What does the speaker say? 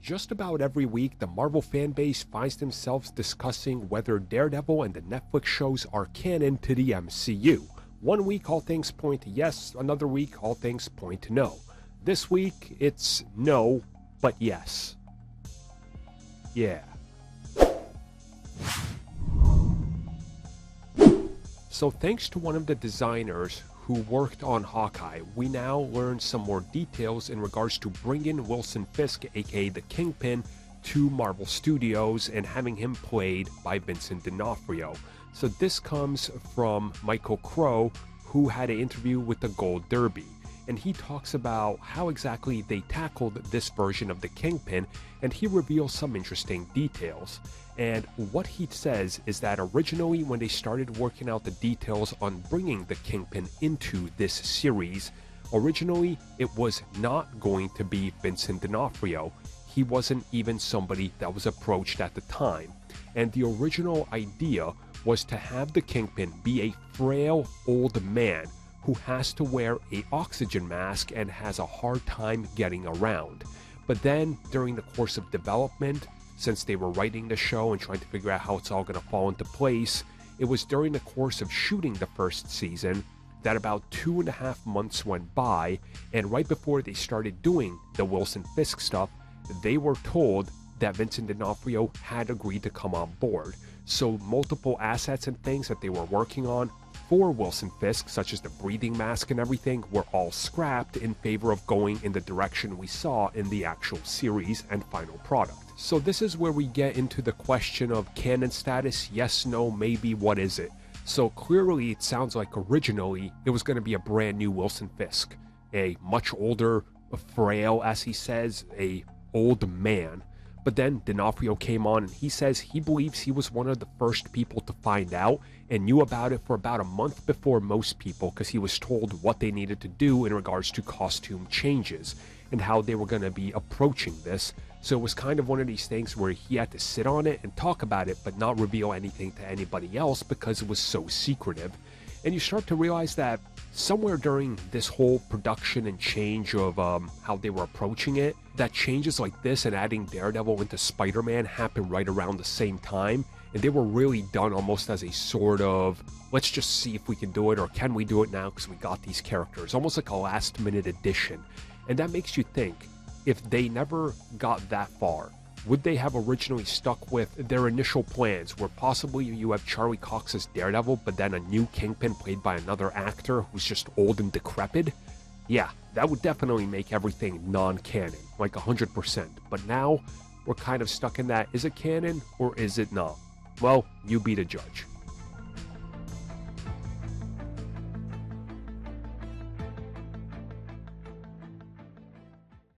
Just about every week, the Marvel fanbase finds themselves discussing whether Daredevil and the Netflix shows are canon to the MCU. One week, all things point to yes, another week, all things point to no. This week, it's no, but yes. Yeah. So thanks to one of the designers who worked on Hawkeye, we now learn some more details in regards to bringing Wilson Fisk, aka the Kingpin, to Marvel Studios and having him played by Vincent D'Onofrio. So this comes from Michael Crow, who had an interview with the Gold Derby, and he talks about how exactly they tackled this version of the Kingpin, and he reveals some interesting details. And what he says is that originally when they started working out the details on bringing the Kingpin into this series, originally it was not going to be Vincent D'Onofrio. He wasn't even somebody that was approached at the time. And the original idea was to have the Kingpin be a frail old man who has to wear an oxygen mask and has a hard time getting around. But then during the course of development, since they were writing the show and trying to figure out how it's all going to fall into place, it was during the course of shooting the first season that about 2.5 months went by, and right before they started doing the Wilson Fisk stuff, they were told that Vincent D'Onofrio had agreed to come on board. So multiple assets and things that they were working on for Wilson Fisk, such as the breathing mask and everything, were all scrapped in favor of going in the direction we saw in the actual series and final product. So this is where we get into the question of canon status, yes, no, maybe, what is it? So clearly it sounds like originally it was going to be a brand new Wilson Fisk, a much older, frail, as he says, a old man. But then D'Onofrio came on and he says he believes he was one of the first people to find out and knew about it for about a month before most people, because he was told what they needed to do in regards to costume changes and how they were going to be approaching this. So it was kind of one of these things where he had to sit on it and talk about it but not reveal anything to anybody else because it was so secretive. And you start to realize that somewhere during this whole production and change of how they were approaching it, that changes like this and adding Daredevil into Spider-Man happened right around the same time, and they were really done almost as a sort of, let's just see if we can do it, or can we do it now because we got these characters, almost like a last-minute addition. And that makes you think, if they never got that far, would they have originally stuck with their initial plans, where possibly you have Charlie Cox as Daredevil, but then a new Kingpin played by another actor who's just old and decrepit? Yeah, that would definitely make everything non-canon, like 100%. But now, we're kind of stuck in that, is it canon or is it not? Well, you be the judge.